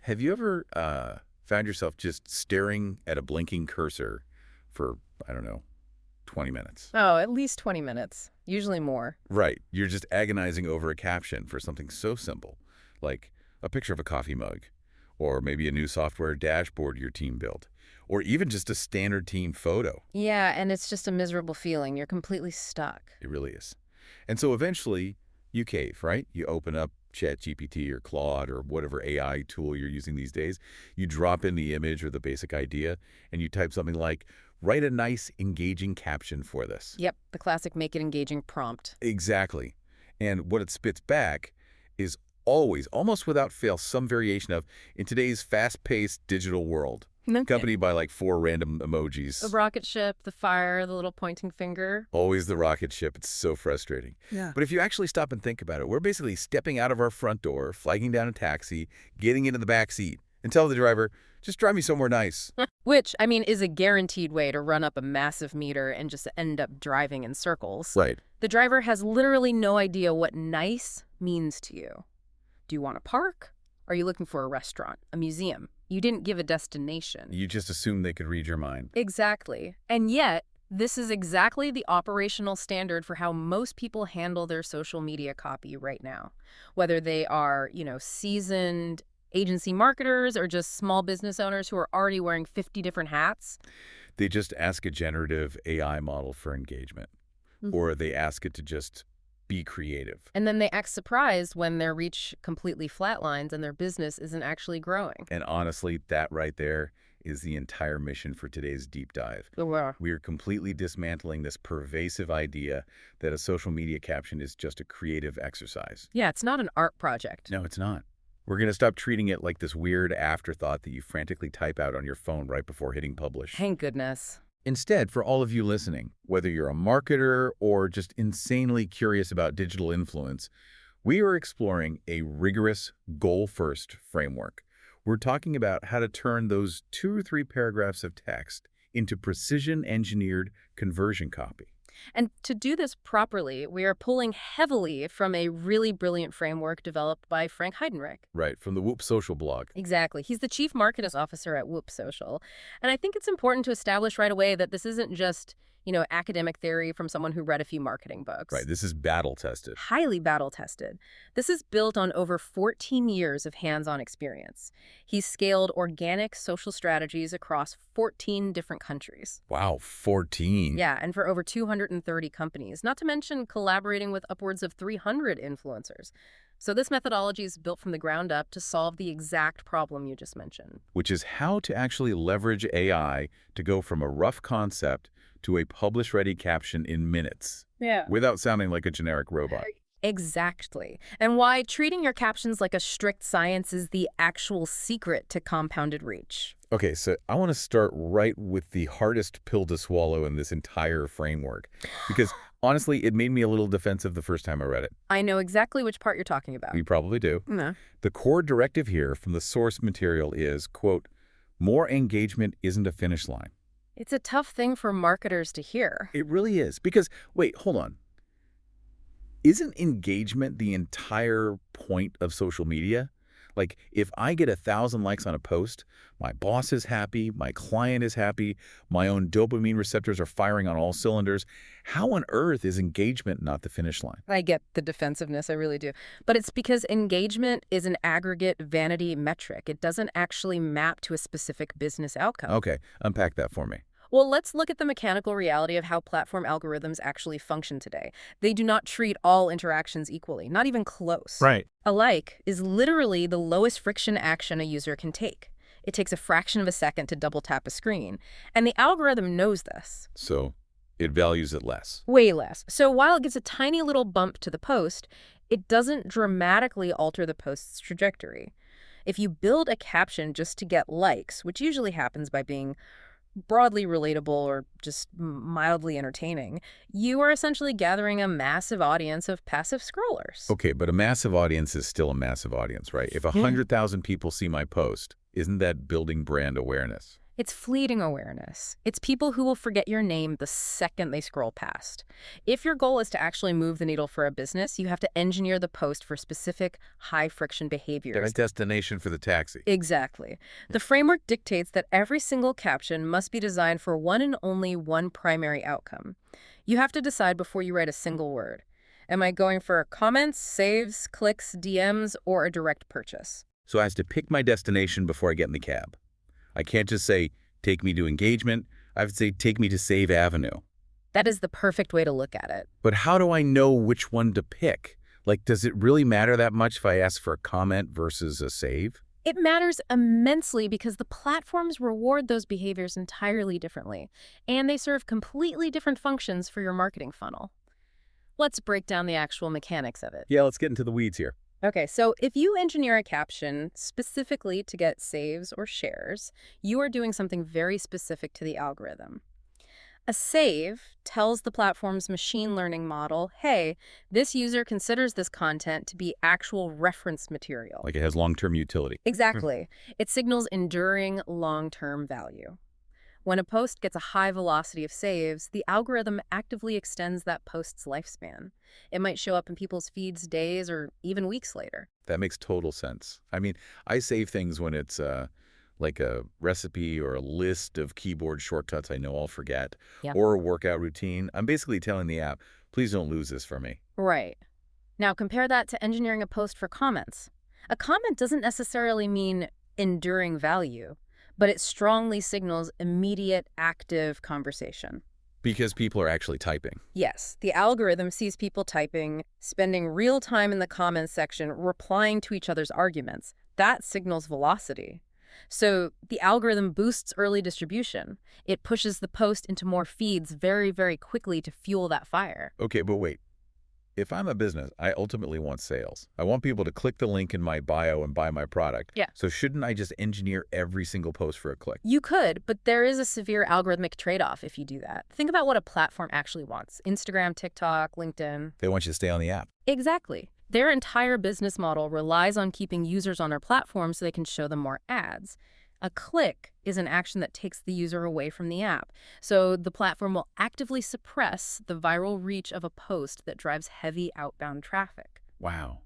Have you ever found yourself just staring at a blinking cursor for, I don't know, 20 minutes? Oh, at least 20 minutes, usually more. Right. You're just agonizing over a caption for something so simple, like a picture of a coffee mug, or maybe a new software dashboard your team built, or even just a standard team photo. Yeah, and it's just a miserable feeling. You're completely stuck. It really is. And so eventually you cave, right? You open up ChatGPT or Claude or whatever AI tool you're using these days. You drop in the image or the basic idea, and you type something like, write a nice, engaging caption for this. Yep, the classic make it engaging prompt. Exactly. And what it spits back is always, almost without fail, some variation of, in today's fast-paced digital world, Okay. accompanied by like 4 random The emojis. rocket ship, the fire, the little pointing finger. Always the rocket ship. It's so frustrating. Yeah. But if you actually stop and think about it, we're basically stepping out of our front door, flagging down a taxi, getting into the back seat, and tell the driver, just drive me somewhere nice. Which, I mean, is a guaranteed way to run up a massive meter and just end up driving in circles. Right. The driver has literally no idea what nice means to you. Do you want a park? Are you looking for a restaurant, a museum? You didn't give a destination. You just assumed they could read your mind. Exactly. And yet, this is exactly the operational standard for how most people handle their social media copy right now. Whether they are, seasoned agency marketers or just small business owners who are already wearing 50 different hats. They just ask a generative AI model for engagement, or they ask it to just be creative. And then they act surprised when their reach completely flatlines and their business isn't actually growing. And honestly, that right there is the entire mission for today's deep dive. We are completely dismantling this pervasive idea that a social media caption is just a creative exercise. Yeah, it's not an art project. No, it's not. We're going to stop treating it like this weird afterthought that you frantically type out on your phone right before hitting publish. Thank goodness. Instead, for all of you listening, whether you're a marketer or just insanely curious about digital influence, we are exploring a rigorous goal-first framework. We're talking about how to turn those 2 or 3 paragraphs of text into precision-engineered conversion copy. And to do this properly, we are pulling heavily from a really brilliant framework developed by Frank Heidenreich. Right, from the Whoop Social blog. Exactly. He's the chief marketing officer at Whoop Social. And I think it's important to establish right away that this isn't just, academic theory from someone who read a few marketing books. Right, this is battle-tested. Highly battle-tested. This is built on over 14 years of hands-on experience. He's scaled organic social strategies across 14 different countries. Wow, 14. Yeah, and for over 230 companies, not to mention collaborating with upwards of 300 influencers. So this methodology is built from the ground up to solve the exact problem you just mentioned. Which is how to actually leverage AI to go from a rough concept to a publish-ready caption in minutes. Yeah. Without sounding like a generic robot. Exactly. And why treating your captions like a strict science is the actual secret to compounded reach. Okay, so I want to start right with the hardest pill to swallow in this entire framework. Because honestly, it made me a little defensive the first time I read it. I know exactly which part you're talking about. You probably do. No. The core directive here from the source material is, quote, more engagement isn't a finish line. It's a tough thing for marketers to hear. It really is. Because, wait, hold on. Isn't engagement the entire point of social media? Like, if I get 1,000 likes on a post, my boss is happy, my client is happy, my own dopamine receptors are firing on all cylinders. How on earth is engagement not the finish line? I get the defensiveness, I really do. But it's because engagement is an aggregate vanity metric. It doesn't actually map to a specific business outcome. Okay, unpack that for me. Well, let's look at the mechanical reality of how platform algorithms actually function today. They do not treat all interactions equally, not even close. Right. A like is literally the lowest friction action a user can take. It takes a fraction of a second to double tap a screen, and the algorithm knows this. So it values it less. Way less. So while it gives a tiny little bump to the post, it doesn't dramatically alter the post's trajectory. If you build a caption just to get likes, which usually happens by being broadly relatable or just mildly entertaining, you are essentially gathering a massive audience of passive scrollers. Okay, but a massive audience is still a massive audience, right? If 100,000 people see my post, isn't that building brand awareness? It's fleeting awareness. It's people who will forget your name the second they scroll past. If your goal is to actually move the needle for a business, you have to engineer the post for specific high-friction Get a behaviors. destination for the taxi. Exactly. The framework dictates that every single caption must be designed for one and only one primary outcome. You have to decide before you write a single word. Am I going for comments, saves, clicks, DMs, or a direct purchase? So I have to pick my destination before I get in the cab. I can't just say, take me to engagement. I have to say, take me to Save Avenue. That is the perfect way to look at it. But how do I know which one to pick? Like, does it really matter that much if I ask for a comment versus a save? It matters immensely because the platforms reward those behaviors entirely differently, and they serve completely different functions for your marketing funnel. Let's break down the actual mechanics of it. Yeah, let's get into the weeds here. Okay, so if you engineer a caption specifically to get saves or shares, you are doing something very specific to the algorithm. A save tells the platform's machine learning model, hey, this user considers this content to be actual reference material. Like it has long-term utility. Exactly. It signals enduring long-term value. When a post gets a high velocity of saves, the algorithm actively extends that post's lifespan. It might show up in people's feeds days or even weeks later. That makes total sense. I mean, I save things when it's like a recipe or a list of keyboard shortcuts I know I'll forget, Yep. or a workout routine. I'm basically telling the app, please don't lose this for me. Right. Now compare that to engineering a post for comments. A comment doesn't necessarily mean enduring value, but it strongly signals immediate, active conversation. Because people are actually typing. Yes, the algorithm sees people typing, spending real time in the comments section, replying to each other's arguments. That signals velocity. So the algorithm boosts early distribution. It pushes the post into more feeds very, very quickly to fuel that fire. Okay, but wait. If I'm a business, I ultimately want sales. I want people to click the link in my bio and buy my product. Yeah. So shouldn't I just engineer every single post for a click? You could, but there is a severe algorithmic trade-off if you do that. Think about what a platform actually wants. Instagram, TikTok, LinkedIn. They want you to stay on the app. Exactly. Their entire business model relies on keeping users on their platform so they can show them more ads. A click is an action that takes the user away from the app, so the platform will actively suppress the viral reach of a post that drives heavy outbound traffic. Wow.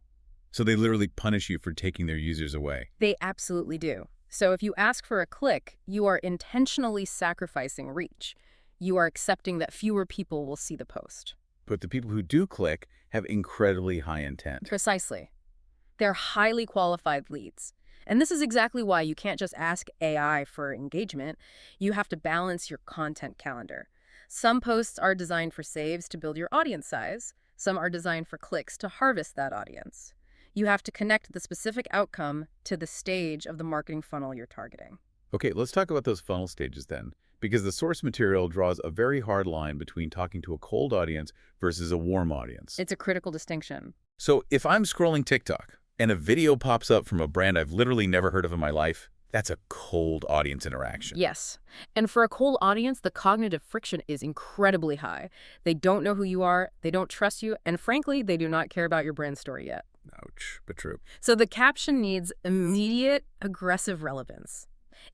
So they literally punish you for taking their users away. They absolutely do. So if you ask for a click, you are intentionally sacrificing reach. You are accepting that fewer people will see the post. But the people who do click have incredibly high intent. Precisely. They're highly qualified leads. And this is exactly why you can't just ask AI for engagement. You have to balance your content calendar. Some posts are designed for saves to build your audience size. Some are designed for clicks to harvest that audience. You have to connect the specific outcome to the stage of the marketing funnel you're targeting. Okay, let's talk about those funnel stages then. Because the source material draws a very hard line between talking to a cold audience versus a warm audience. It's a critical distinction. So if I'm scrolling TikTok and a video pops up from a brand I've literally never heard of in my life, that's a cold audience interaction. Yes. And for a cold audience, the cognitive friction is incredibly high. They don't know who you are, they don't trust you, and frankly, they do not care about your brand story yet. Ouch, but true. So the caption needs immediate, aggressive relevance.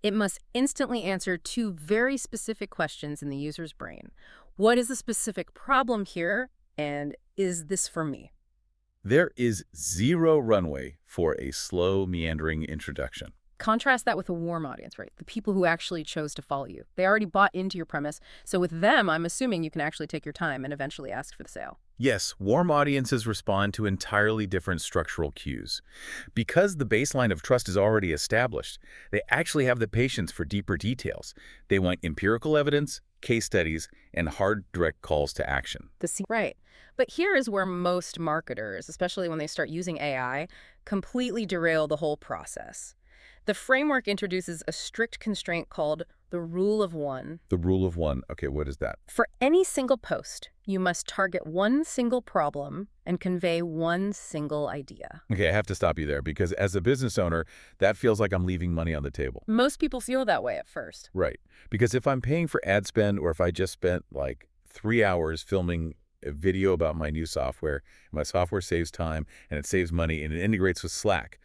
It must instantly answer two very specific questions in the user's brain. What is the specific problem here, and is this for me? There is zero runway for a slow, meandering introduction. Contrast that with a warm audience, right? The people who actually chose to follow you. They already bought into your premise. So with them, I'm assuming you can actually take your time and eventually ask for the sale. Yes, warm audiences respond to entirely different structural cues. Because the baseline of trust is already established, they actually have the patience for deeper details. They want empirical evidence, case studies, and hard, direct calls to action. Right. But here is where most marketers, especially when they start using AI, completely derail the whole process. The framework introduces a strict constraint called the rule of one. The rule of one. Okay, what is that? For any single post, you must target one single problem and convey one single idea. Okay, I have to stop you there because as a business owner, that feels like I'm leaving money on the table. Most people feel that way at first. Right. Because if I'm paying for ad spend or if I just spent like 3 hours filming a video about my new software, my software saves time and it saves money and it integrates with Slack,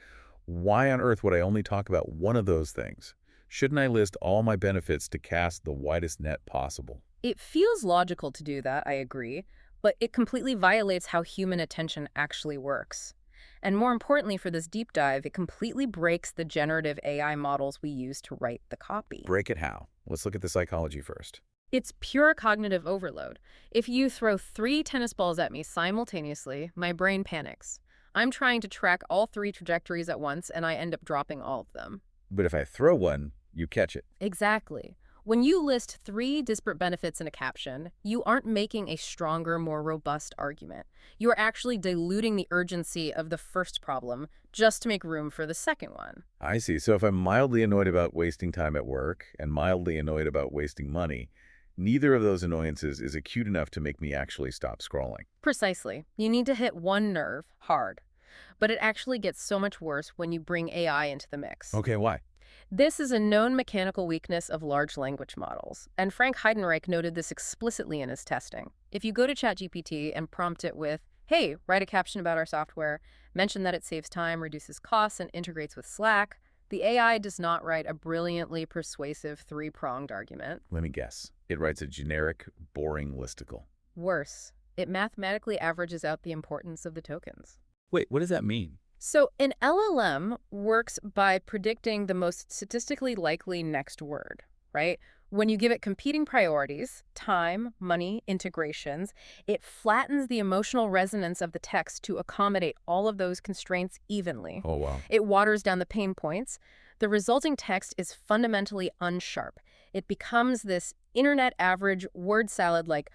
why on earth would I only talk about one of those things? Shouldn't I list all my benefits to cast the widest net possible? It feels logical to do that, I agree, but it completely violates how human attention actually works. And more importantly for this deep dive, it completely breaks the generative AI models we use to write the copy. Break it how? Let's look at the psychology first. It's pure cognitive overload. If you throw 3 tennis balls at me simultaneously, my brain panics. I'm trying to track all 3 trajectories at once, and I end up dropping all of them. But if I throw one, you catch it. Exactly. When you list 3 disparate benefits in a caption, you aren't making a stronger, more robust argument. You are actually diluting the urgency of the first problem just to make room for the second one. I see. So if I'm mildly annoyed about wasting time at work and mildly annoyed about wasting money, neither of those annoyances is acute enough to make me actually stop scrolling. Precisely. You need to hit one nerve hard. But it actually gets so much worse when you bring AI into the mix. Okay, why? This is a known mechanical weakness of large language models, and Frank Heidenreich noted this explicitly in his testing. If you go to ChatGPT and prompt it with, hey, write a caption about our software, mention that it saves time, reduces costs, and integrates with Slack, the AI does not write a brilliantly persuasive 3-pronged argument. Let me guess. It writes a generic, boring listicle. Worse, it mathematically averages out the importance of the tokens. Wait, what does that mean? So an LLM works by predicting the most statistically likely next word, right? When you give it competing priorities, time, money, integrations, it flattens the emotional resonance of the text to accommodate all of those constraints evenly. Oh, wow. It waters down the pain points. The resulting text is fundamentally unsharp. It becomes this internet average word salad like,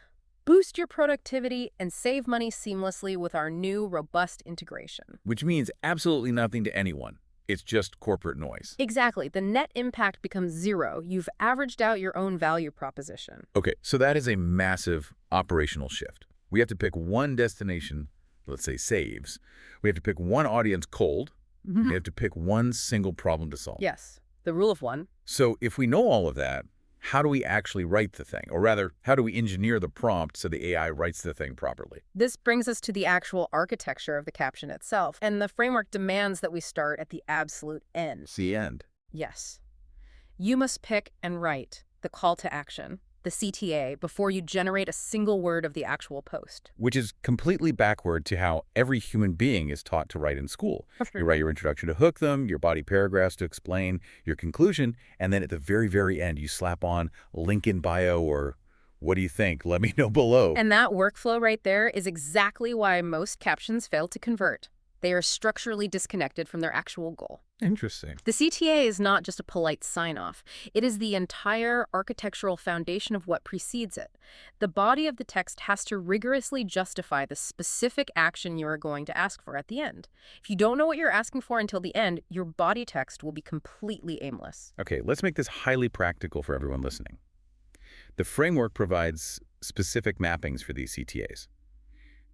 boost your productivity and save money seamlessly with our new robust integration. Which means absolutely nothing to anyone. It's just corporate noise. Exactly. The net impact becomes 0. You've averaged out your own value proposition. Okay, so that is a massive operational shift. We have to pick one destination, let's say saves. We have to pick one audience cold. We have to pick one single problem to solve. Yes, the rule of 1. So if we know all of that, how do we actually write the thing? Or rather, how do we engineer the prompt so the AI writes the thing properly? This brings us to the actual architecture of the caption itself, and the framework demands that we start at the absolute end. It's the end. Yes. You must pick and write the call to action, the CTA, before you generate a single word of the actual post. Which is completely backward to how every human being is taught to write in school. You write your introduction to hook them, your body paragraphs to explain your conclusion, and then at the very, very end, you slap on link in bio or what do you think? Let me know below. And that workflow right there is exactly why most captions fail to convert. They are structurally disconnected from their actual goal. Interesting. The CTA is not just a polite sign-off. It is the entire architectural foundation of what precedes it. The body of the text has to rigorously justify the specific action you are going to ask for at the end. If you don't know what you're asking for until the end, your body text will be completely aimless. Okay, let's make this highly practical for everyone listening. The framework provides specific mappings for these CTAs.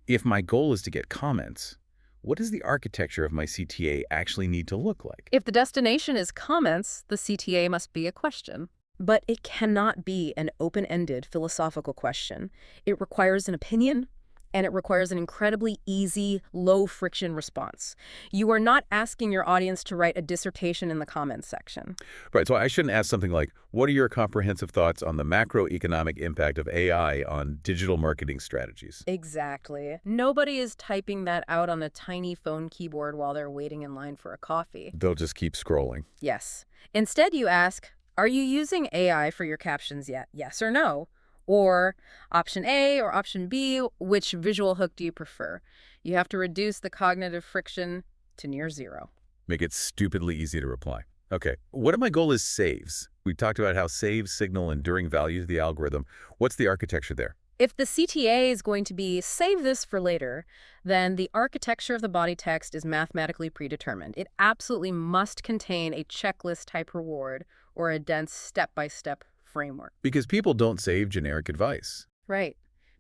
If my goal is to get comments, what does the architecture of my CTA actually need to look like? If the destination is comments, the CTA must be a question. But it cannot be an open-ended philosophical question. It requires an opinion, and it requires an incredibly easy, low-friction response. You are not asking your audience to write a dissertation in the comments section. Right, so I shouldn't ask something like, what are your comprehensive thoughts on the macroeconomic impact of AI on digital marketing strategies? Exactly. Nobody is typing that out on a tiny phone keyboard while they're waiting in line for a coffee. They'll just keep scrolling. Yes. Instead, you ask, are you using AI for your captions yet? Yes or no? Or option A or option B, which visual hook do you prefer? You have to reduce the cognitive friction to near 0. Make it stupidly easy to reply. Okay, what if my goal is saves? We talked about how saves signal enduring value to the algorithm. What's the architecture there? If the CTA is going to be save this for later, then the architecture of the body text is mathematically predetermined. It absolutely must contain a checklist type reward or a dense step-by-step framework. Because people don't save generic advice. Right.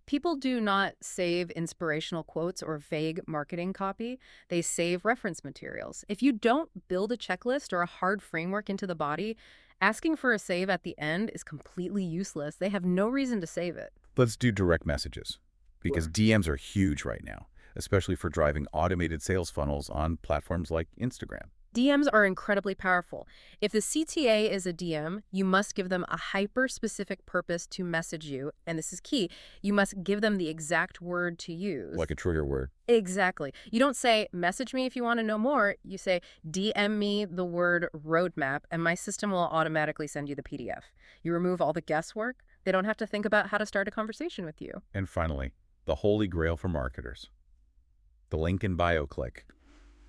People do not save inspirational quotes or vague marketing copy. They save reference materials. If you don't build a checklist or a hard framework into the body, asking for a save at the end is completely useless. They have no reason to save it. Let's do direct messages, because DMs are huge right now, especially for driving automated sales funnels on platforms like Instagram. DMs are incredibly powerful. If the CTA is a DM, you must give them a hyper-specific purpose to message you, and this is key. You must give them the exact word to use. Like a trigger word. Exactly. You don't say, message me if you want to know more. You say, DM me the word roadmap, and my system will automatically send you the PDF. You remove all the guesswork. They don't have to think about how to start a conversation with you. And finally, the holy grail for marketers. The link in bio click.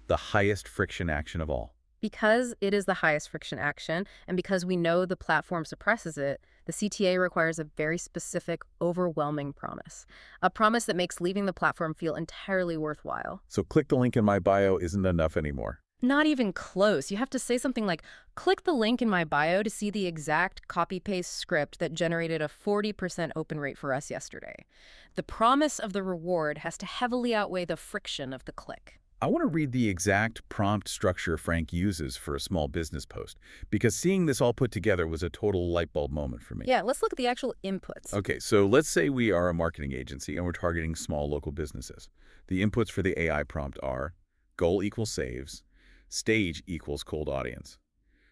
The highest friction action of all. Because it is the highest friction action, and because we know the platform suppresses it, the CTA requires a very specific, overwhelming promise. A promise that makes leaving the platform feel entirely worthwhile. So click the link in my bio isn't enough anymore. Not even close. You have to say something like, click the link in my bio to see the exact copy-paste script that generated a 40% open rate for us yesterday. The promise of the reward has to heavily outweigh the friction of the click. I want to read the exact prompt structure Frank uses for a small business post, because seeing this all put together was a total light bulb moment for me. Yeah, let's look at the actual inputs. Okay, so let's say we are a marketing agency and we're targeting small local businesses. The inputs for the AI prompt are goal equals saves, stage equals cold audience.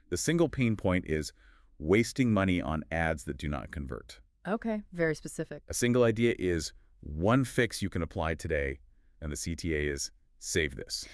The single pain point is wasting money on ads that do not convert. Okay, very specific. A single idea is one fix you can apply today, and the CTA is save this.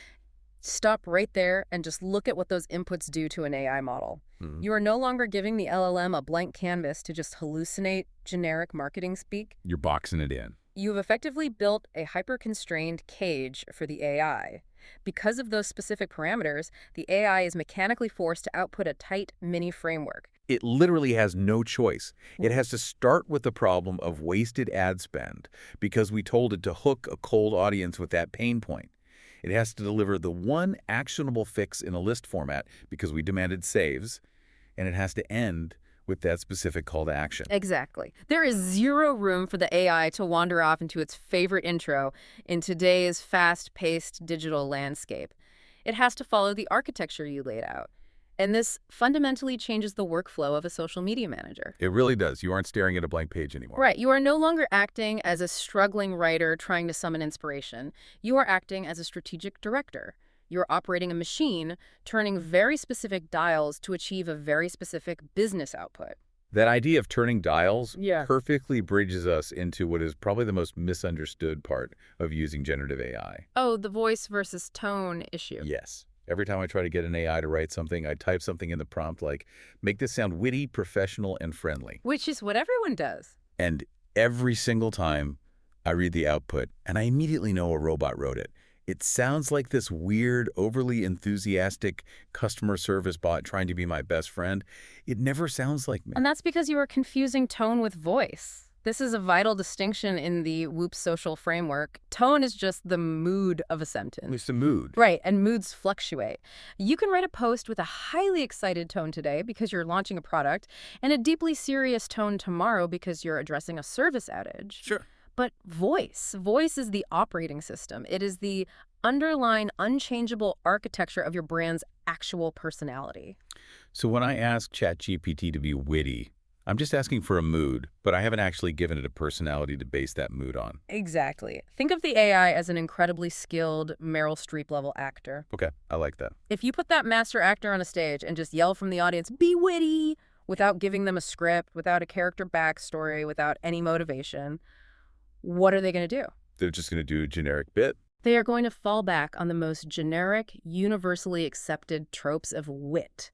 Stop right there and just look at what those inputs do to an AI model. You are no longer giving the LLM a blank canvas to just hallucinate generic marketing speak. You're boxing it in. You've effectively built a hyper-constrained cage for the AI. Because of those specific parameters, the AI is mechanically forced to output a tight mini framework. It literally has no choice. It has to start with the problem of wasted ad spend because we told it to hook a cold audience with that pain point. It has to deliver the one actionable fix in a list format because we demanded saves, and it has to end with that specific call to action. Exactly. There is zero room for the AI to wander off into its favorite intro in today's fast-paced digital landscape. It has to follow the architecture you laid out. And this fundamentally changes the workflow of a social media manager. It really does. You aren't staring at a blank page anymore. Right. You are no longer acting as a struggling writer trying to summon inspiration. You are acting as a strategic director. You're operating a machine, turning very specific dials to achieve a very specific business output. That idea of turning dials Yeah. perfectly bridges us into what is probably the most misunderstood part of using generative AI. Oh, the voice versus tone issue. Yes. Every time I try to get an AI to write something, I type something in the prompt like, make this sound witty, professional, and friendly. Which is what everyone does. And every single time I read the output, and I immediately know a robot wrote it. It sounds like this weird, overly enthusiastic customer service bot trying to be my best friend. It never sounds like me. And that's because you are confusing tone with voice. This is a vital distinction in the Whoop social framework. Tone is just the mood of a sentence. It's the mood. Right, and moods fluctuate. You can write a post with a highly excited tone today because you're launching a product, and a deeply serious tone tomorrow because you're addressing a service outage. Sure. But voice is the operating system. It is the underlying, unchangeable architecture of your brand's actual personality. So when I ask ChatGPT to be witty, I'm just asking for a mood, but I haven't actually given it a personality to base that mood on. Exactly. Think of the AI as an incredibly skilled Meryl Streep-level actor. Okay, I like that. If you put that master actor on a stage and just yell from the audience, be witty, without giving them a script, without a character backstory, without any motivation, what are they going to do? They're just going to do a generic bit. They are going to fall back on the most generic, universally accepted tropes of wit.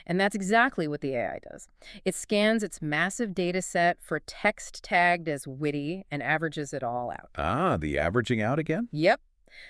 And that's exactly what the AI does. It scans its massive data set for text tagged as witty and averages it all out. Ah, the averaging out again? Yep.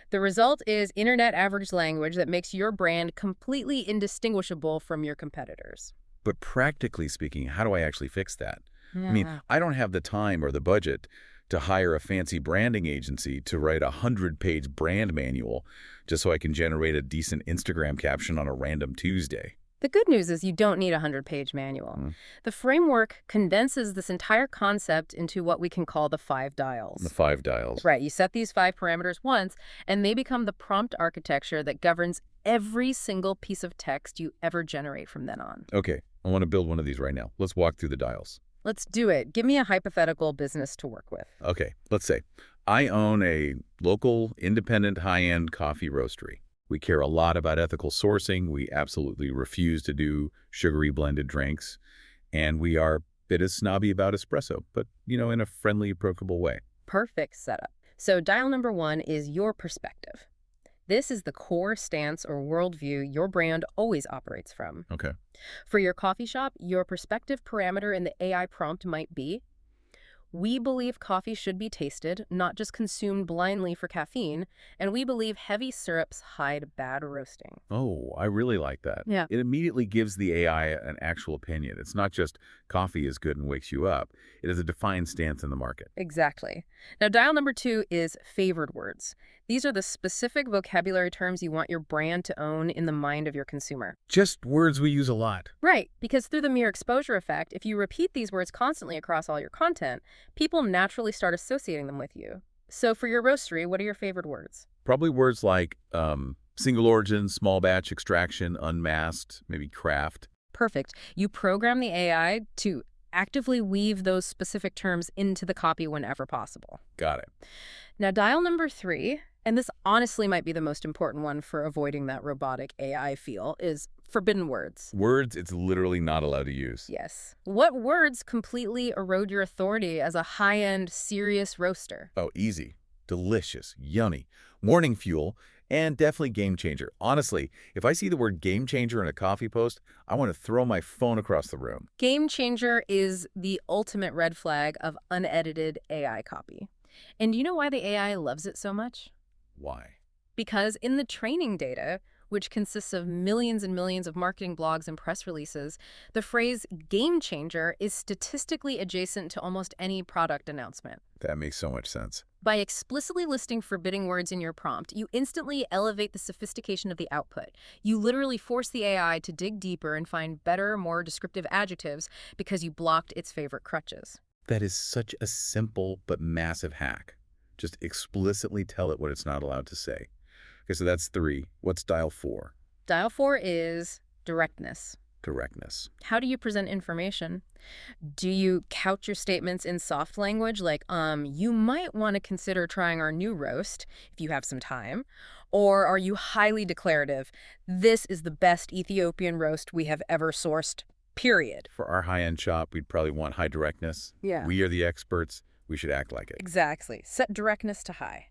The result is internet average language that makes your brand completely indistinguishable from your competitors. But practically speaking, how do I actually fix that? I Yeah. mean, I don't have the time or the budget to hire a fancy branding agency to write a 100-page brand manual just so I can generate a decent Instagram caption on a random Tuesday. The good news is you don't need a 100-page manual. The framework condenses this entire concept into what we can call the 5 dials. The 5 dials. Right, you set these 5 parameters once, and they become the prompt architecture that governs every single piece of text you ever generate from then on. Okay, I want to build one of these right now. Let's walk through the dials. Let's do it. Give me a hypothetical business to work with. Okay, let's say I own a local, independent, high-end coffee roastery. We care a lot about ethical sourcing. We absolutely refuse to do sugary blended drinks. And we are a bit as snobby about espresso, but, in a friendly, approachable way. Perfect setup. So dial number one is your perspective. This is the core stance or worldview your brand always operates from. Okay. For your coffee shop, your perspective parameter in the AI prompt might be, we believe coffee should be tasted, not just consumed blindly for caffeine, and we believe heavy syrups hide bad roasting. Oh, I really like that. Yeah. It immediately gives the AI an actual opinion. It's not just coffee is good and wakes you up. It is a defined stance in the market. Exactly. Now, dial number two is favored words. These are the specific vocabulary terms you want your brand to own in the mind of your consumer. Just words we use a lot. Right, because through the mere exposure effect, if you repeat these words constantly across all your content, people naturally start associating them with you. So for your roastery, what are your favorite words? Probably words like single origin, small batch extraction, unmasked, maybe craft. Perfect. You program the AI to actively weave those specific terms into the copy whenever possible. Got it. Now, dial number three, and this honestly might be the most important one for avoiding that robotic AI feel, is forbidden words. Words it's literally not allowed to use. Yes. What words completely erode your authority as a high-end, serious roaster? Oh, easy. Delicious. Yummy. Morning fuel. And definitely game changer. Honestly, if I see the word game changer in a coffee post, I want to throw my phone across the room. Game changer is the ultimate red flag of unedited AI copy. And do you know why the AI loves it so much? Why? Because in the training data, which consists of millions and millions of marketing blogs and press releases, the phrase game changer is statistically adjacent to almost any product announcement. That makes so much sense. By explicitly listing forbidding words in your prompt, you instantly elevate the sophistication of the output. You literally force the AI to dig deeper and find better, more descriptive adjectives because you blocked its favorite crutches. That is such a simple but massive hack. Just explicitly tell it what it's not allowed to say. Okay, so that's 3. What's dial 4? Dial 4 is directness. Directness. How do you present information? Do you couch your statements in soft language like, you might want to consider trying our new roast if you have some time? Or are you highly declarative? This is the best Ethiopian roast we have ever sourced, period. For our high-end shop, we'd probably want high directness. Yeah. We are the experts. We should act like it. Exactly. Set directness to high.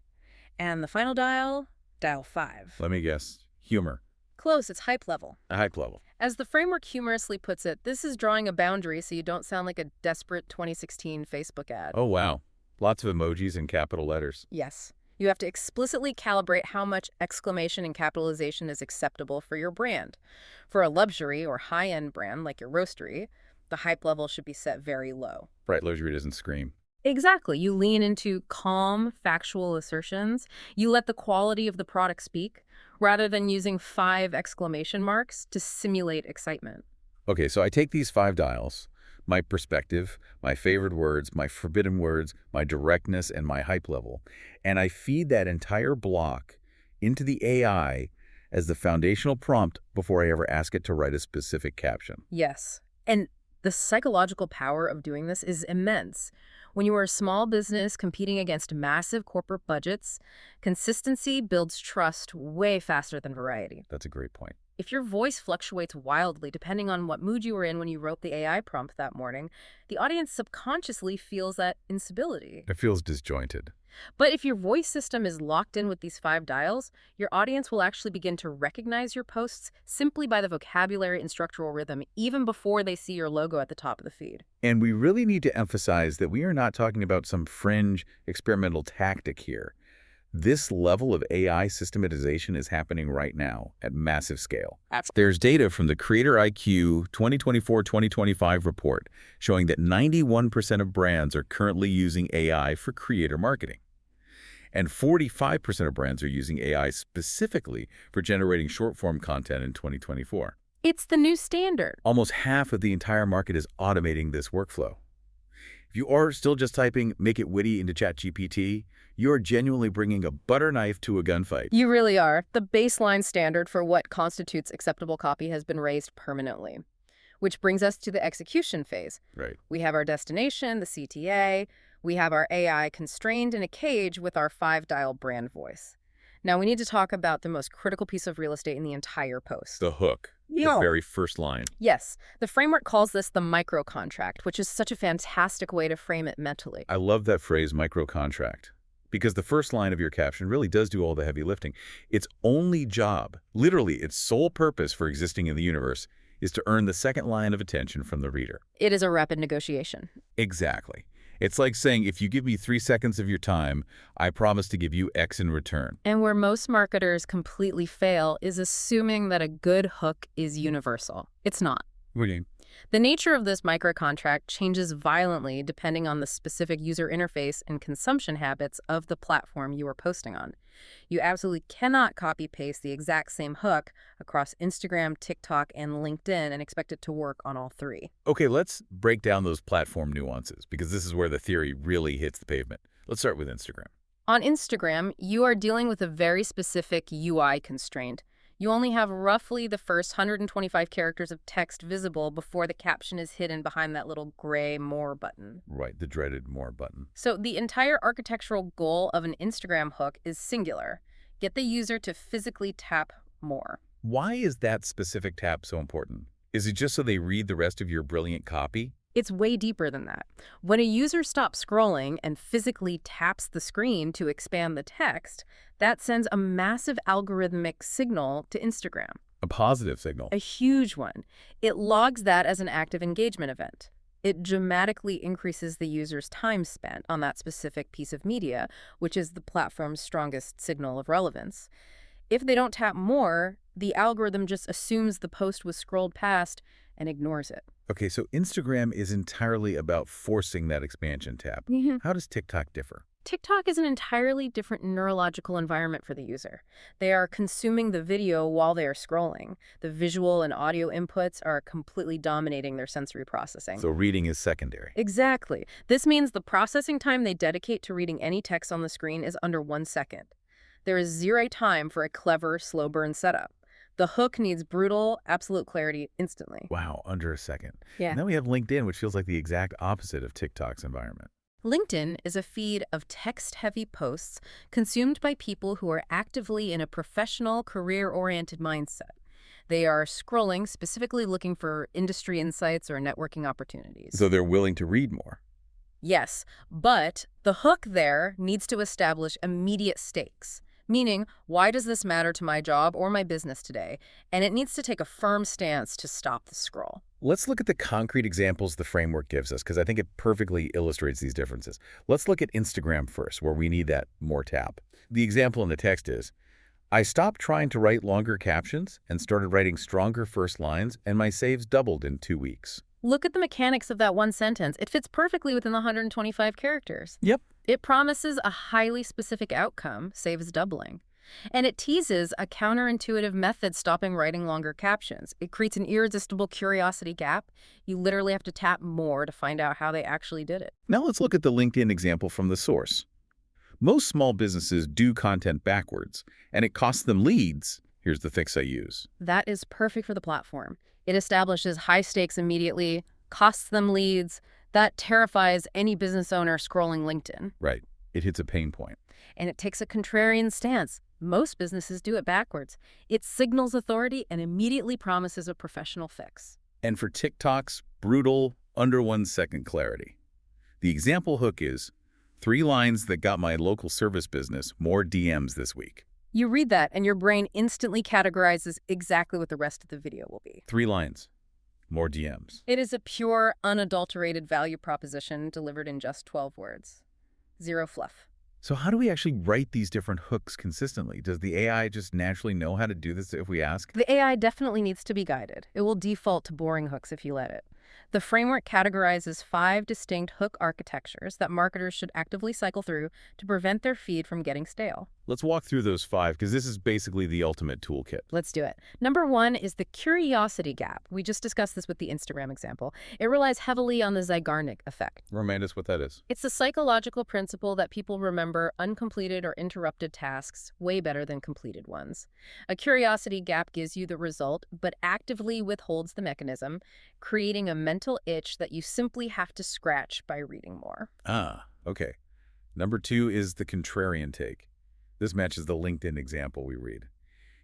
And the final dial, dial 5. Let me guess. Humor. Close, it's hype level. A hype level. As the framework humorously puts it, this is drawing a boundary so you don't sound like a desperate 2016 Facebook ad. Oh, wow. Lots of emojis and capital letters. Yes. You have to explicitly calibrate how much exclamation and capitalization is acceptable for your brand. For a luxury or high-end brand like your roastery, the hype level should be set very low. Right, luxury doesn't scream. Exactly. You lean into calm, factual assertions. You let the quality of the product speak, rather than using 5 exclamation marks to simulate excitement. Okay, so I take these 5 dials, my perspective, my favorite words, my forbidden words, my directness, and my hype level, and I feed that entire block into the AI as the foundational prompt before I ever ask it to write a specific caption. Yes. And the psychological power of doing this is immense. When you are a small business competing against massive corporate budgets, consistency builds trust way faster than variety. That's a great point. If your voice fluctuates wildly depending on what mood you were in when you wrote the AI prompt that morning, the audience subconsciously feels that instability. It feels disjointed. But if your voice system is locked in with these 5 dials, your audience will actually begin to recognize your posts simply by the vocabulary and structural rhythm, even before they see your logo at the top of the feed. And we really need to emphasize that we are not talking about some fringe experimental tactic here. This level of AI systematization is happening right now at massive scale. There's data from the Creator IQ 2024-2025 report showing that 91% of brands are currently using AI for creator marketing. And 45% of brands are using AI specifically for generating short-form content in 2024. It's the new standard. Almost half of the entire market is automating this workflow. If you are still just typing "make it witty" into ChatGPT, you're genuinely bringing a butter knife to a gunfight. You really are. The baseline standard for what constitutes acceptable copy has been raised permanently. Which brings us to the execution phase. Right. We have our destination, the CTA. We have our AI constrained in a cage with our 5-dial brand voice. Now we need to talk about the most critical piece of real estate in the entire post. The hook, the Yeah. very first line. Yes, the framework calls this the micro contract, which is such a fantastic way to frame it mentally. I love that phrase, micro contract, because the first line of your caption really does do all the heavy lifting. Its only job, literally its sole purpose for existing in the universe, is to earn the second line of attention from the reader. It is a rapid negotiation. Exactly. It's like saying, if you give me 3 seconds of your time, I promise to give you X in return. And where most marketers completely fail is assuming that a good hook is universal. It's not. What do you mean? The nature of this micro contract changes violently depending on the specific user interface and consumption habits of the platform you are posting on. You absolutely cannot copy-paste the exact same hook across Instagram, TikTok, and LinkedIn and expect it to work on all three. Okay, let's break down those platform nuances, because this is where the theory really hits the pavement. Let's start with Instagram. On Instagram, you are dealing with a very specific UI constraint. You only have roughly the first 125 characters of text visible before the caption is hidden behind that little gray More button. Right, the dreaded More button. So the entire architectural goal of an Instagram hook is singular. Get the user to physically tap more. Why is that specific tap so important? Is it just so they read the rest of your brilliant copy? It's way deeper than that. When a user stops scrolling and physically taps the screen to expand the text, that sends a massive algorithmic signal to Instagram. A positive signal. A huge one. It logs that as an active engagement event. It dramatically increases the user's time spent on that specific piece of media, which is the platform's strongest signal of relevance. If they don't tap more, the algorithm just assumes the post was scrolled past and ignores it. Okay, so Instagram is entirely about forcing that expansion tab. How does TikTok differ? TikTok is an entirely different neurological environment for the user. They are consuming the video while they are scrolling. The visual and audio inputs are completely dominating their sensory processing. So reading is secondary. Exactly. This means the processing time they dedicate to reading any text on the screen is under 1 second. There is zero time for a clever, slow burn setup. The hook needs brutal, absolute clarity instantly. Wow, under a second. Yeah. And then we have LinkedIn, which feels like the exact opposite of TikTok's environment. LinkedIn is a feed of text-heavy posts consumed by people who are actively in a professional, career-oriented mindset. They are scrolling, specifically looking for industry insights or networking opportunities. So they're willing to read more. Yes, but the hook there needs to establish immediate stakes. Meaning, why does this matter to my job or my business today? And it needs to take a firm stance to stop the scroll. Let's look at the concrete examples the framework gives us, because I think it perfectly illustrates these differences. Let's look at Instagram first, where we need that more tap. The example in the text is, I stopped trying to write longer captions and started writing stronger first lines, and my saves doubled in 2 weeks. Look at the mechanics of that one sentence. It fits perfectly within the 125 characters. Yep. It promises a highly specific outcome, saves doubling. And it teases a counterintuitive method stopping writing longer captions. It creates an irresistible curiosity gap. You literally have to tap more to find out how they actually did it. Now let's look at the LinkedIn example from the source. Most small businesses do content backwards, and it costs them leads. Here's the fix I use. That is perfect for the platform. It establishes high stakes immediately, costs them leads. That terrifies any business owner scrolling LinkedIn. Right. It hits a pain point. And it takes a contrarian stance. Most businesses do it backwards. It signals authority and immediately promises a professional fix. And for TikTok's brutal, under 1 second clarity. The example hook is, 3 lines that got my local service business more DMs this week. You read that and your brain instantly categorizes exactly what the rest of the video will be. 3 lines, more DMs. It is a pure, unadulterated value proposition delivered in just 12 words. Zero fluff. So how do we actually write these different hooks consistently? Does the AI just naturally know how to do this if we ask? The AI definitely needs to be guided. It will default to boring hooks if you let it. The framework categorizes 5 distinct hook architectures that marketers should actively cycle through to prevent their feed from getting stale. Let's walk through those 5, because this is basically the ultimate toolkit. Let's do it. Number 1 is the curiosity gap. We just discussed this with the Instagram example. It relies heavily on the Zeigarnik effect. Remind us what that is. It's a psychological principle that people remember uncompleted or interrupted tasks way better than completed ones. A curiosity gap gives you the result, but actively withholds the mechanism, creating a mental itch that you simply have to scratch by reading more. Ah, okay. Number 2 is the contrarian take. This matches the LinkedIn example we read.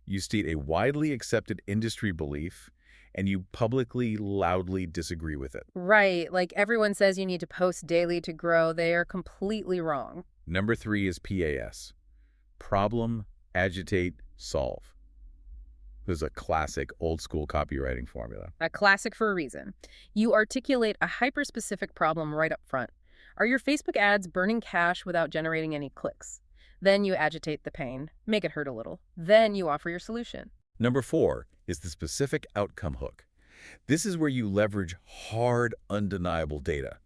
You state a widely accepted industry belief, and you publicly, loudly disagree with it. Right, like everyone says you need to post daily to grow. They are completely wrong. Number 3 is PAS. Problem, agitate, solve. This is a classic old-school copywriting formula. A classic for a reason. You articulate a hyper-specific problem right up front. Are your Facebook ads burning cash without generating any clicks? Then you agitate the pain, make it hurt a little. Then you offer your solution. Number 4 is the specific outcome hook. This is where you leverage hard, undeniable data,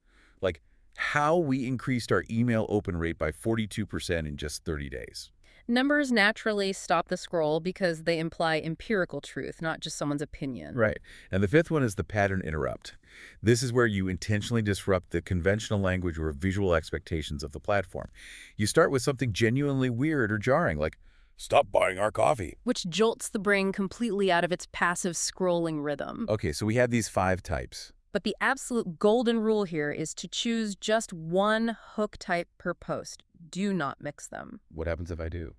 like how we increased our email open rate by 42% in just 30 days. Numbers naturally stop the scroll because they imply empirical truth, not just someone's opinion. Right. And the 5th one is the pattern interrupt. This is where you intentionally disrupt the conventional language or visual expectations of the platform. You start with something genuinely weird or jarring, like, "Stop buying our coffee." Which jolts the brain completely out of its passive scrolling rhythm. Okay, so we have these 5 types. But the absolute golden rule here is to choose just one hook type per post. Do not mix them. What happens if I do?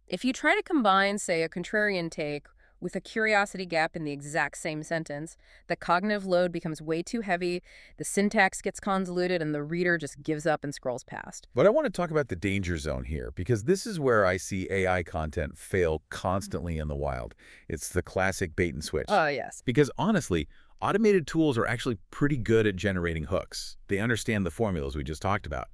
If you try to combine, say, a contrarian take with a curiosity gap in the exact same sentence, the cognitive load becomes way too heavy, the syntax gets convoluted, and the reader just gives up and scrolls past. But I want to talk about the danger zone here, because this is where I see AI content fail constantly in the wild. It's the classic bait and switch. Oh, yes. Because honestly, automated tools are actually pretty good at generating hooks. They understand the formulas we just talked about.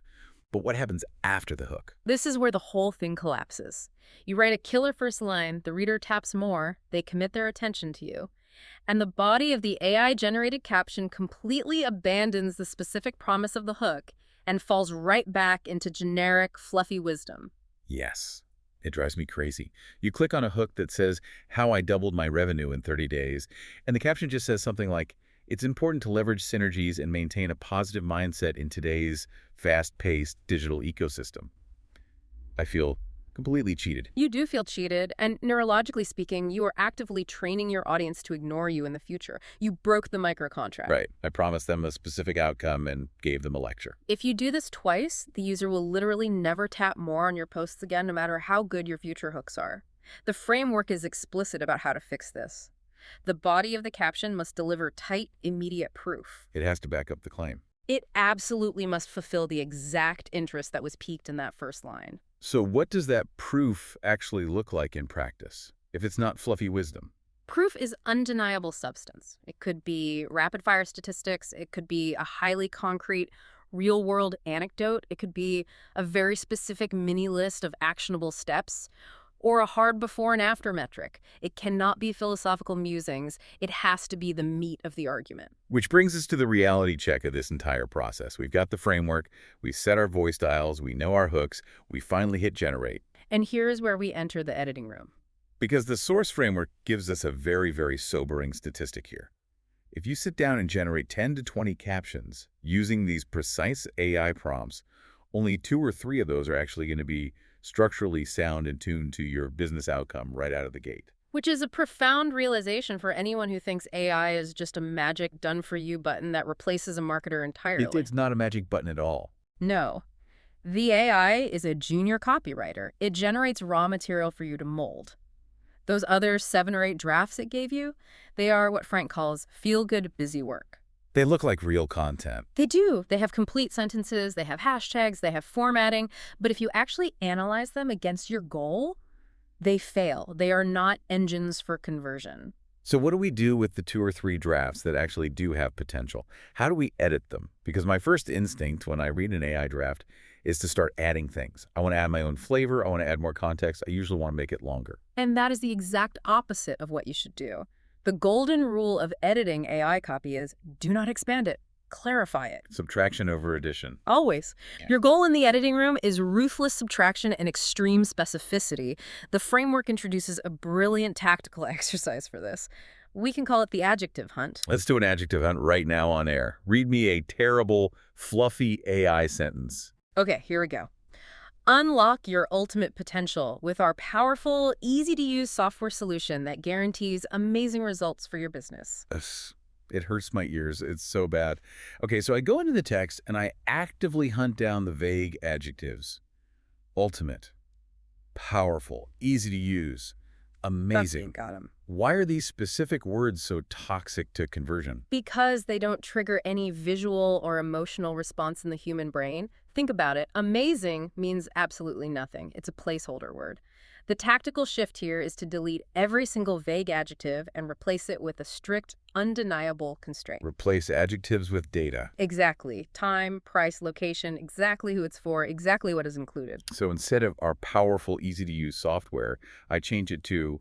But what happens after the hook? This is where the whole thing collapses. You write a killer first line, the reader taps more, they commit their attention to you, and the body of the AI-generated caption completely abandons the specific promise of the hook and falls right back into generic, fluffy wisdom. Yes. It drives me crazy. You click on a hook that says, "How I doubled my revenue in 30 days," and the caption just says something like, "It's important to leverage synergies and maintain a positive mindset in today's fast-paced digital ecosystem." I feel completely cheated. You do feel cheated, and neurologically speaking, you are actively training your audience to ignore you in the future. You broke the micro-contract. Right. I promised them a specific outcome and gave them a lecture. If you do this twice, the user will literally never tap more on your posts again, no matter how good your future hooks are. The framework is explicit about how to fix this. The body of the caption must deliver tight, immediate proof. It has to back up the claim. It absolutely must fulfill the exact interest that was piqued in that first line. So what does that proof actually look like in practice, if it's not fluffy wisdom? Proof is undeniable substance. It could be rapid-fire statistics. It could be a highly concrete, real-world anecdote. It could be a very specific mini list of actionable steps, or a hard before and after metric. It cannot be philosophical musings. It has to be the meat of the argument. Which brings us to the reality check of this entire process. We've got the framework, we've set our voice dials, we know our hooks, we finally hit generate. And here is where we enter the editing room. Because the source framework gives us a very, very sobering statistic here. If you sit down and generate 10 to 20 captions using these precise AI prompts, only 2 or 3 of those are actually going to be structurally sound and tuned to your business outcome right out of the gate. Which is a profound realization for anyone who thinks AI is just a magic done-for-you button that replaces a marketer entirely. It's not a magic button at all. No. The AI is a junior copywriter. It generates raw material for you to mold. Those other 7 or 8 drafts it gave you, they are what Frank calls feel-good busy work. They look like real content. They do. They have complete sentences, they have hashtags, they have formatting, but if you actually analyze them against your goal, they fail. They are not engines for conversion. So what do we do with the 2 or 3 drafts that actually do have potential? How do we edit them? Because my first instinct when I read an AI draft is to start adding things. I want to add my own flavor. I want to add more context. I usually want to make it longer. And that is the exact opposite of what you should do. The golden rule of editing AI copy is do not expand it, clarify it. Subtraction over addition. Always. Yeah. Your goal in the editing room is ruthless subtraction and extreme specificity. The framework introduces a brilliant tactical exercise for this. We can call it the adjective hunt. Let's do an adjective hunt right now on air. Read me a terrible, fluffy AI sentence. Okay, here we go. Unlock your ultimate potential with our powerful, easy-to-use software solution that guarantees amazing results for your business. It hurts my ears. It's so bad. Okay, so I go into the text and I actively hunt down the vague adjectives. Ultimate, Powerful, easy to use, You amazing. got 'em. Why are these specific words so toxic to conversion? Because they don't trigger any visual or emotional response in the human brain. Think about it. Amazing means absolutely nothing. It's a placeholder word. The tactical shift here is to delete every single vague adjective and replace it with a strict, undeniable constraint. Replace adjectives with data. Exactly. Time, price, location, exactly who it's for, exactly what is included. So instead of our powerful, easy-to-use software, I change it to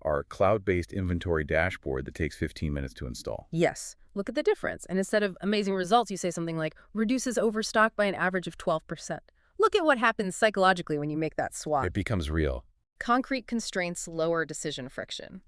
our cloud-based inventory dashboard that takes 15 minutes to install. Yes. Look at the difference. And instead of amazing results, you say something like, reduces overstock by an average of 12%. Look at what happens psychologically when you make that swap. It becomes real. Concrete constraints lower decision friction.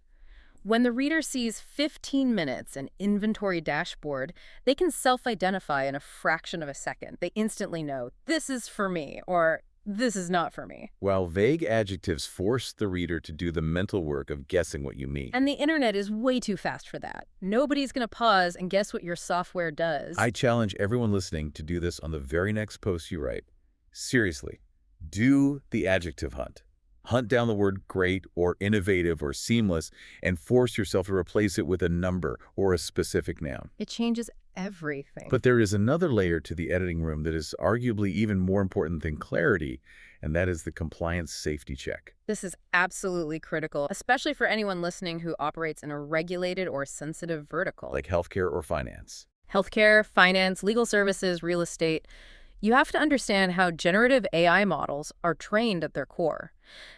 When the reader sees 15 minutes and inventory dashboard, they can self-identify in a fraction of a second. They instantly know, this is for me, or this is not for me. While vague adjectives force the reader to do the mental work of guessing what you mean. And the internet is way too fast for that. Nobody's going to pause and guess what your software does. I challenge everyone listening to do this on the very next post you write. Seriously, do the adjective hunt. Hunt down the word great or innovative or seamless and force yourself to replace it with a number or a specific noun. It changes everything. But there is another layer to the editing room that is arguably even more important than clarity, and that is the compliance safety check. This is absolutely critical, especially for anyone listening who operates in a regulated or sensitive vertical. Like healthcare or finance. Healthcare, finance, legal services, real estate. You have to understand how generative AI models are trained at their core.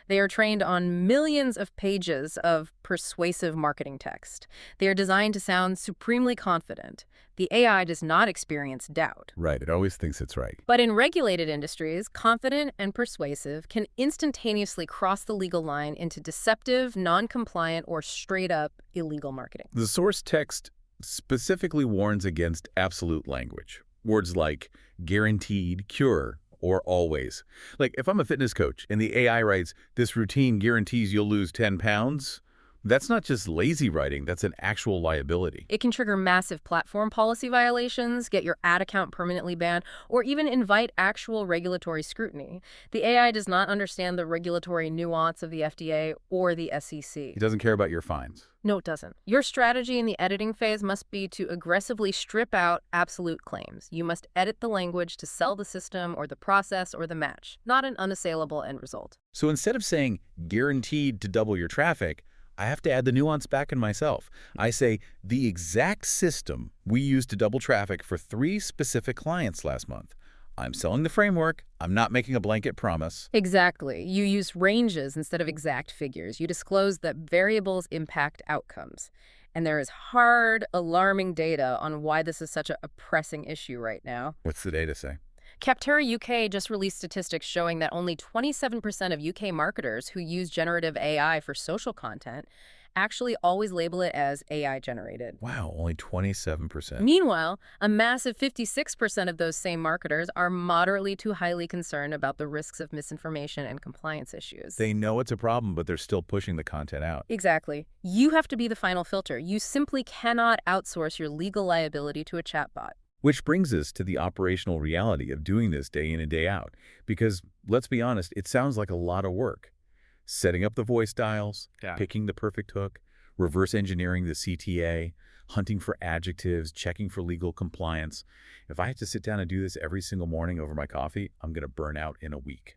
They are trained on millions of pages of persuasive marketing text. They are designed to sound supremely confident. The AI does not experience doubt. Right, it always thinks it's right. But in regulated industries, confident and persuasive can instantaneously cross the legal line into deceptive, non-compliant, or straight-up illegal marketing. The source text specifically warns against absolute language. Words like guaranteed, cure, or always. Like if I'm a fitness coach and the AI writes, this routine guarantees you'll lose 10 pounds, that's not just lazy writing, that's an actual liability. It can trigger massive platform policy violations, get your ad account permanently banned, or even invite actual regulatory scrutiny. The AI does not understand the regulatory nuance of the FDA or the SEC. It doesn't care about your fines. No, it doesn't. Your strategy in the editing phase must be to aggressively strip out absolute claims. You must edit the language to sell the system or the process or the match, not an unassailable end result. So instead of saying guaranteed to double your traffic, I have to add the nuance back in myself. I say the exact system we used to double traffic for 3 specific clients last month. I'm selling the framework. I'm not making a blanket promise. Exactly. You use ranges instead of exact figures. You disclose that variables impact outcomes. And there is hard, alarming data on why this is such a pressing issue right now. What's the data say? Capterra UK just released statistics showing that only 27% of UK marketers who use generative AI for social content actually always label it as AI generated. Wow, only 27%. Meanwhile, a massive 56% of those same marketers are moderately to highly concerned about the risks of misinformation and compliance issues. They know it's a problem, but they're still pushing the content out. Exactly. You have to be the final filter. You simply cannot outsource your legal liability to a chatbot. Which brings us to the operational reality of doing this day in and day out. Because, let's be honest, it sounds like a lot of work. Setting up the voice dials, picking the perfect hook, reverse engineering the CTA, hunting for adjectives, checking for legal compliance. If I have to sit down and do this every single morning over my coffee, I'm going to burn out in a week.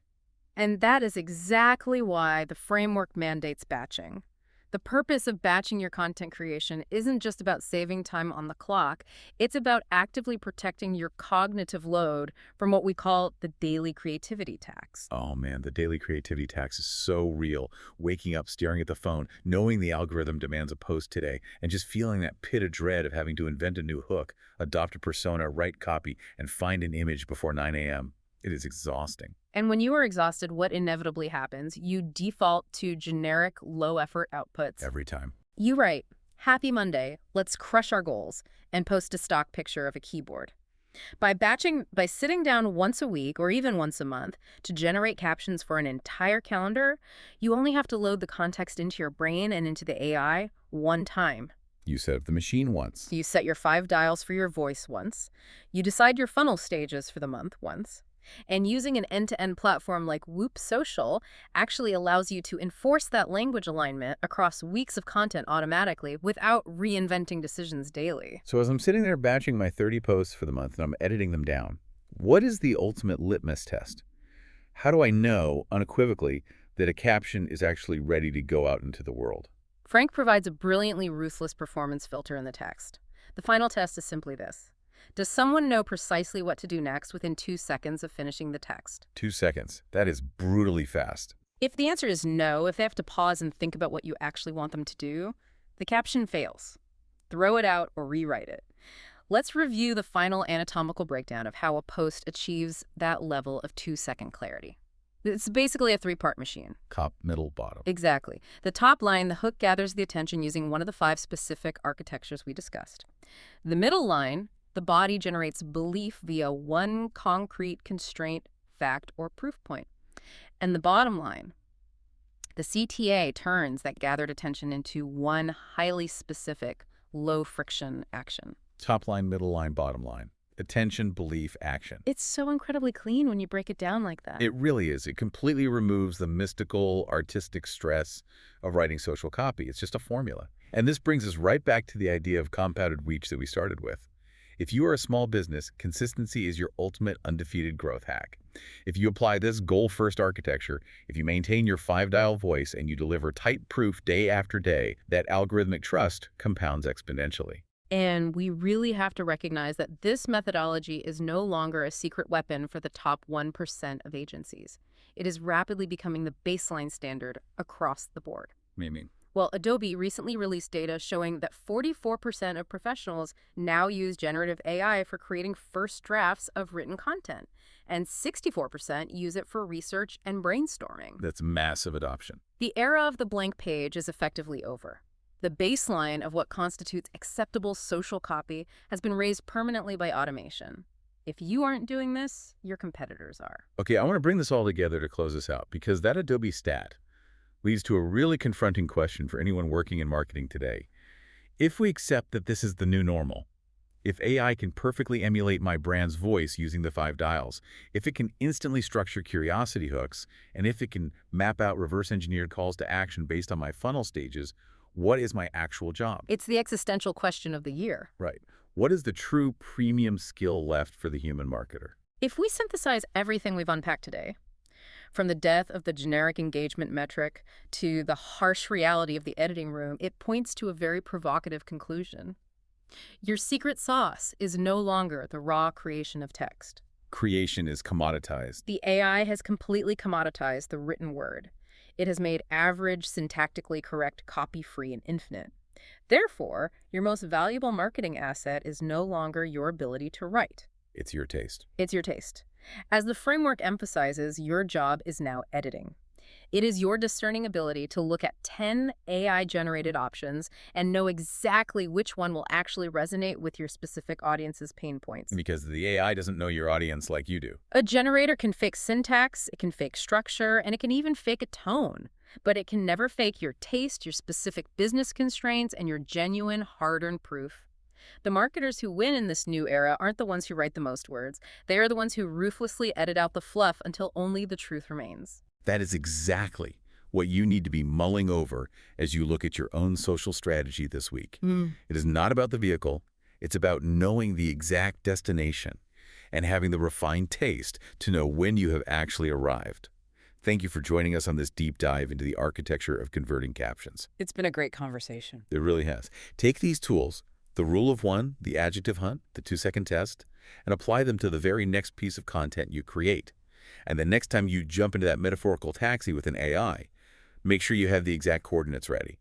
And that is exactly why the framework mandates batching. The purpose of batching your content creation isn't just about saving time on the clock. It's about actively protecting your cognitive load from what we call the daily creativity tax. Oh man, the daily creativity tax is so real. Waking up, staring at the phone, knowing the algorithm demands a post today, and just feeling that pit of dread of having to invent a new hook, adopt a persona, write copy, and find an image before 9 a.m. It is exhausting. And when you are exhausted, what inevitably happens? You default to generic, low-effort outputs. Every time. You write, "Happy Monday, let's crush our goals," and post a stock picture of a keyboard. By sitting down once a week or even once a month to generate captions for an entire calendar, you only have to load the context into your brain and into the AI one time. You set up the machine once. You set your 5 dials for your voice once. You decide your funnel stages for the month once. And using an end-to-end platform like Whoop Social actually allows you to enforce that language alignment across weeks of content automatically without reinventing decisions daily. So as I'm sitting there batching my 30 posts for the month and I'm editing them down, what is the ultimate litmus test? How do I know unequivocally that a caption is actually ready to go out into the world? Frank provides a brilliantly ruthless performance filter in the text. The final test is simply this. Does someone know precisely what to do next within 2 seconds of finishing the text? 2 seconds. That is brutally fast. If the answer is no, if they have to pause and think about what you actually want them to do, the caption fails. Throw it out or rewrite it. Let's review the final anatomical breakdown of how a post achieves that level of 2-second clarity. It's basically a 3-part machine. Top, middle, bottom. Exactly. The top line, the hook gathers the attention using one of the 5 specific architectures we discussed. The middle line, the body generates belief via one concrete constraint, fact, or proof point. And the bottom line, the CTA turns that gathered attention into one highly specific, low-friction action. Top line, middle line, bottom line. Attention, belief, action. It's so incredibly clean when you break it down like that. It really is. It completely removes the mystical, artistic stress of writing social copy. It's just a formula. And this brings us right back to the idea of compounded reach that we started with. If you are a small business, consistency is your ultimate undefeated growth hack. If you apply this goal-first architecture, if you maintain your 5-dial voice and you deliver tight proof day after day, that algorithmic trust compounds exponentially. And we really have to recognize that this methodology is no longer a secret weapon for the top 1% of agencies. It is rapidly becoming the baseline standard across the board. Meaning? Well, Adobe recently released data showing that 44% of professionals now use generative AI for creating first drafts of written content, and 64% use it for research and brainstorming. That's massive adoption. The era of the blank page is effectively over. The baseline of what constitutes acceptable social copy has been raised permanently by automation. If you aren't doing this, your competitors are. Okay, I want to bring this all together to close this out, because that Adobe stat leads to a really confronting question for anyone working in marketing today. If we accept that this is the new normal, if AI can perfectly emulate my brand's voice using the 5 dials, if it can instantly structure curiosity hooks, and if it can map out reverse-engineered calls to action based on my funnel stages, what is my actual job? It's the existential question of the year. Right. What is the true premium skill left for the human marketer? If we synthesize everything we've unpacked today, from the death of the generic engagement metric to the harsh reality of the editing room, it points to a very provocative conclusion. Your secret sauce is no longer the raw creation of text. Creation is commoditized. The AI has completely commoditized the written word. It has made average, syntactically correct copy free and infinite. Therefore, your most valuable marketing asset is no longer your ability to write. It's your taste. It's your taste. As the framework emphasizes, your job is now editing. It is your discerning ability to look at 10 AI-generated options and know exactly which one will actually resonate with your specific audience's pain points. Because the AI doesn't know your audience like you do. A generator can fake syntax, it can fake structure, and it can even fake a tone. But it can never fake your taste, your specific business constraints, and your genuine, hard-earned proof. The marketers who win in this new era aren't the ones who write the most words. They are the ones who ruthlessly edit out the fluff until only the truth remains. That is exactly what you need to be mulling over as you look at your own social strategy this week. It is not about the vehicle. It's about knowing the exact destination and having the refined taste to know when you have actually arrived. Thank you for joining us on this deep dive into the architecture of converting captions. It's been a great conversation. It really has. Take these tools, the rule of one, the adjective hunt, the 2-second test, and apply them to the very next piece of content you create. And the next time you jump into that metaphorical taxi with an AI, make sure you have the exact coordinates ready.